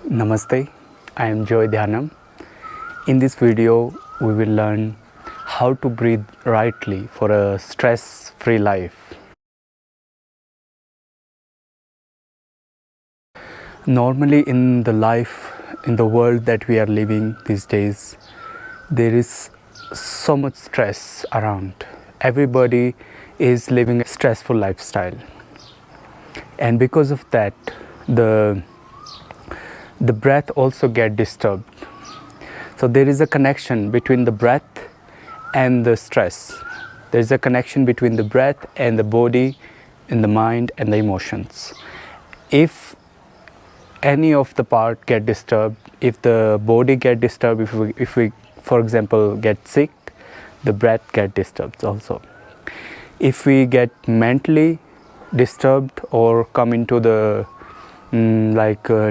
Namaste, I am Joy Dhyanam. In this video, we will learn how to breathe rightly for a stress-free life. Normally in the world that we are living these days, there is so much stress around. Everybody is living a stressful lifestyle. And because of that, the breath also get disturbed. So there is a connection between the breath and the stress. There is a connection between the breath and the body and the mind and the emotions. If any of the part get disturbed, if the body get disturbed, if we for example get sick, the breath get disturbed also. If we get mentally disturbed or come into the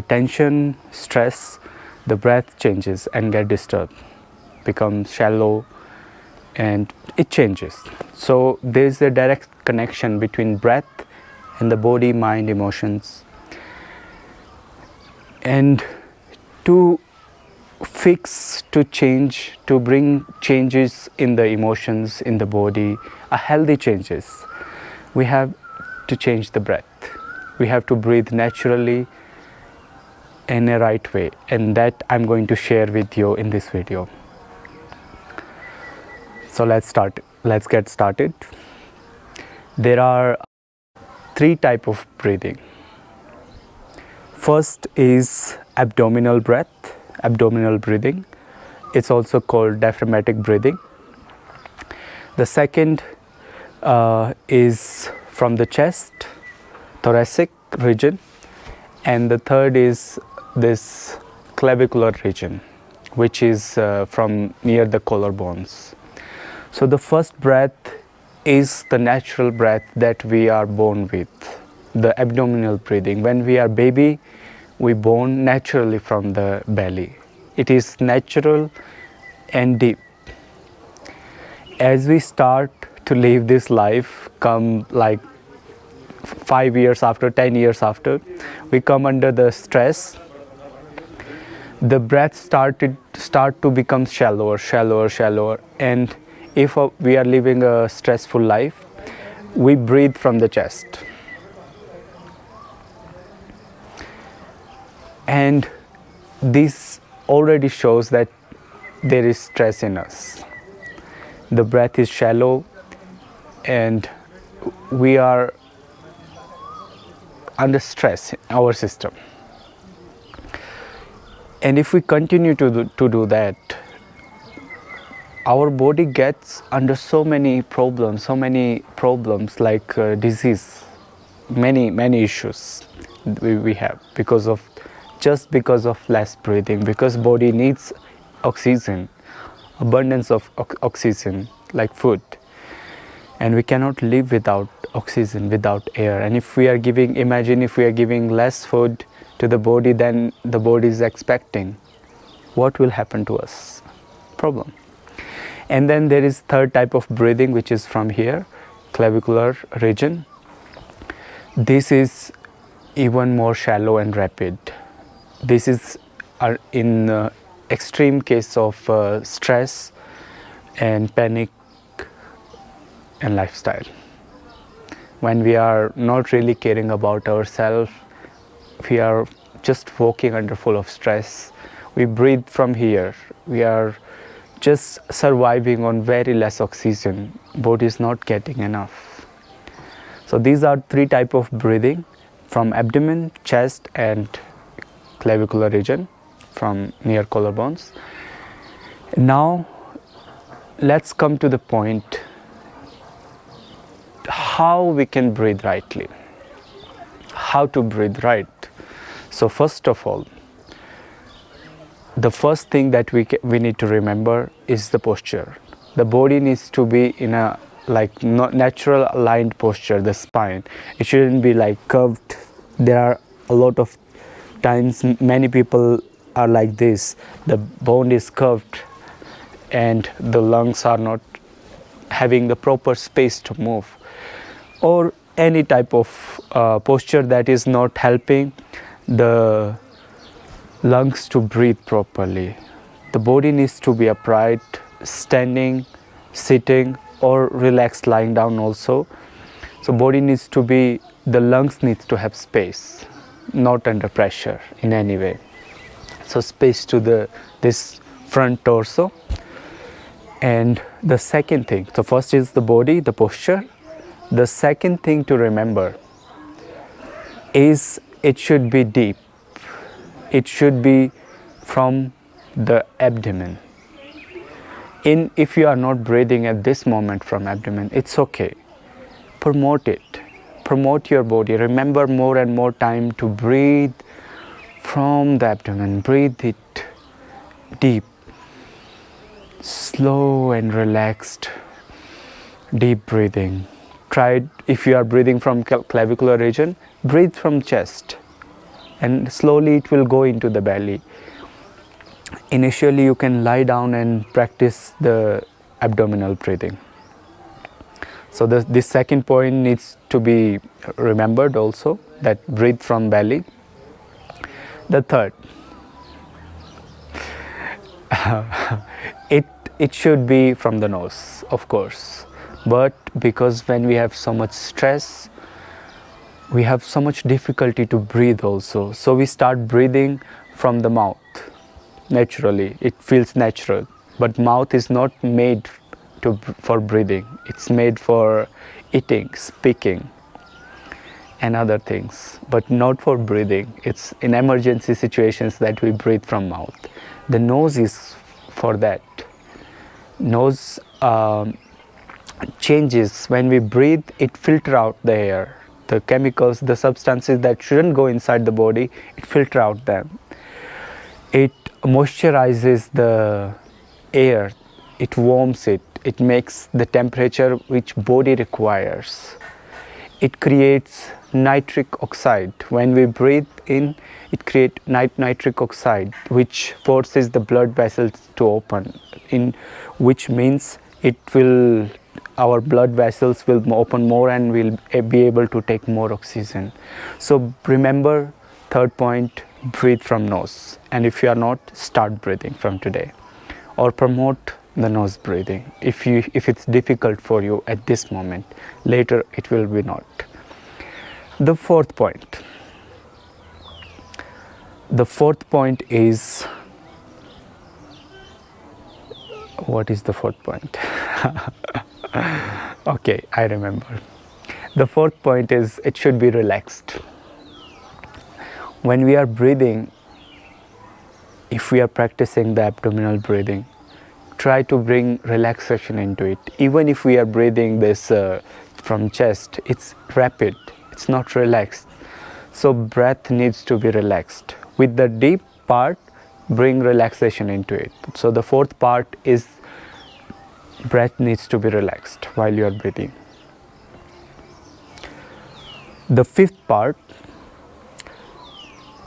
tension, stress, the breath changes and get disturbed, becomes shallow, and it changes. So there is a direct connection between breath and the body, mind, emotions. And to fix, to change, to bring changes in the emotions, in the body, a healthy changes, we have to change the breath. We have to breathe naturally in a right way, and that I'm going to share with you in this video. So let's get started. There are three types of breathing. First is abdominal breathing. It's also called diaphragmatic breathing. The second is from the chest, thoracic region, and the third is this clavicular region, which is from near the collarbones. So the first breath is the natural breath that we are born with, the abdominal breathing. When we are baby, we born naturally from the belly. It is natural and deep. As we start to live this life, come like 5 years after, 10 years after, we come under the stress. The breath start to become shallower, and if we are living a stressful life, we breathe from the chest. And this already shows that there is stress in us. The breath is shallow and we are under stress in our system. And if we continue to do that, our body gets under so many problems like disease, many issues we have because of less breathing, because body needs oxygen, abundance of oxygen like food, and we cannot live without oxygen, without air. And imagine if we are giving less food to the body, then the body is expecting what will happen to us, problem. And then there is third type of breathing, which is from here, clavicular region. This is even more shallow and rapid. This is in extreme case of stress and panic and lifestyle. When we are not really caring about ourselves, we are just walking under full of stress. We breathe from here. We are just surviving on very less oxygen. Body is not getting enough. So these are three types of breathing, from abdomen, chest, and clavicular region, from near collarbones. Now let's come to the point how we can breathe rightly, how to breathe right. So first of all, the first thing that we need to remember is the posture. The body needs to be in a natural aligned posture, the spine. It shouldn't be like curved. There are a lot of times many people are like this. The bone is curved and the lungs are not having the proper space to move, or any type of posture that is not helping the lungs to breathe properly. The body needs to be upright, standing, sitting, or relaxed lying down also. So body needs to be, the lungs needs to have space, not under pressure in any way. So space to this front torso. And the second thing, so first is the body, the posture. The second thing to remember is it should be deep. It should be from the abdomen. If you are not breathing at this moment from abdomen, it's okay. Promote it. Promote your body. Remember more and more time to breathe from the abdomen. Breathe it deep. Slow and relaxed, deep breathing. Try, if you are breathing from clavicular region, breathe from chest, and slowly it will go into the belly. Initially you can lie down and practice the abdominal breathing. So this second point needs to be remembered also, that breathe from belly. The third, it should be from the nose, of course, but because when we have so much stress, we have so much difficulty to breathe also, so we start breathing from the mouth. Naturally, it feels natural, but mouth is not made for breathing. It's made for eating, speaking, and other things, but not for breathing. It's in emergency situations that we breathe from mouth. The nose is for that. Nose changes when we breathe. It filters out the air, the chemicals, the substances that shouldn't go inside the body. It filters out them. It moisturizes the air. It warms it. It makes the temperature which body requires. It creates nitric oxide. When we breathe in, it creates nitric oxide, which forces the blood vessels to open, which means our blood vessels will open more and we'll be able to take more oxygen. So remember, third point, breathe from nose. And if you are not, start breathing from today, or promote the nose breathing if it's difficult for you at this moment. Later it will be not. The fourth point is, what is the fourth point? Okay, I remember. The fourth point is, it should be relaxed. When we are breathing, if we are practicing the abdominal breathing, try to bring relaxation into it. Even if we are breathing this from chest, it's rapid, it's not relaxed. So breath needs to be relaxed. With the deep part, bring relaxation into it. So the fourth part is, breath needs to be relaxed while you are breathing. The fifth part,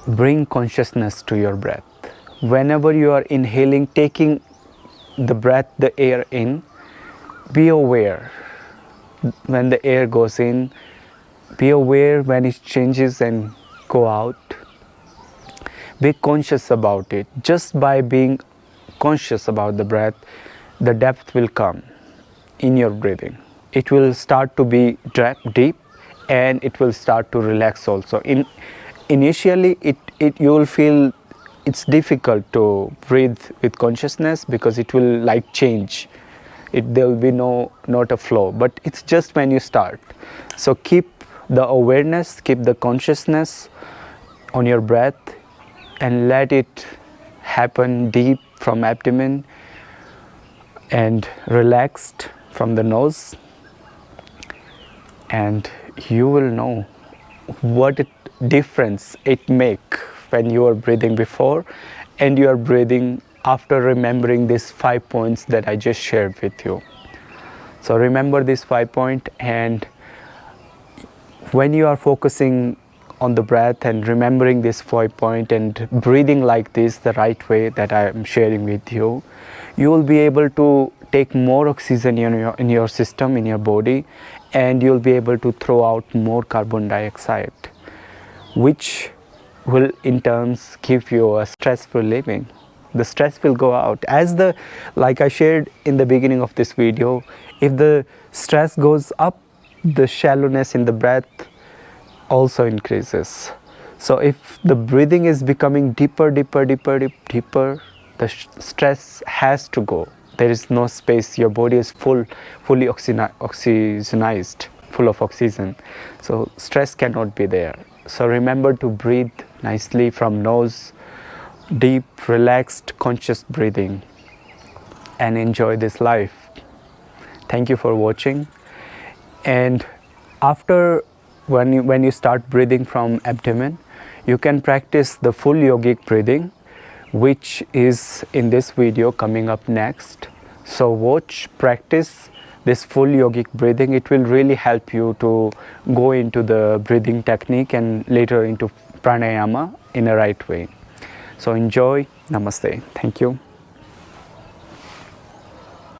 bring consciousness to your breath. Whenever you are inhaling, taking the breath, the air in, be aware when the air goes in, be aware when it changes and go out. Be conscious about it. Just by being conscious about the breath, the depth will come in your breathing. It will start to be deep, and it will start to relax also. Initially you will feel it's difficult to breathe with consciousness, because it will like change. There will be not a flow, but it's just when you start. So keep the awareness, keep the consciousness on your breath, and let it happen deep from abdomen and relaxed from the nose, and you will know what difference it makes when you are breathing before and you are breathing after remembering these 5 points that I just shared with you. So remember these 5 points, and when you are focusing on the breath and remembering this 5 points and breathing like this the right way that I am sharing with you, you will be able to take more oxygen in your system, in your body, and you'll be able to throw out more carbon dioxide, which will in turns give you a stressful living. The stress will go out as the, like I shared in the beginning of this video, if the stress goes up, the shallowness in the breath also increases. So if the breathing is becoming deeper, deeper, the stress has to go. There is no space. Your body is fully oxygenized, full of oxygen. So stress cannot be there. So remember to breathe nicely from nose, deep, relaxed, conscious breathing, and enjoy this life. Thank you for watching. And after, when you start breathing from abdomen, you can practice the full yogic breathing, which is in this video coming up next. So watch, practice this full yogic breathing. It will really help you to go into the breathing technique and later into pranayama in a right way. So enjoy. Namaste. Thank you.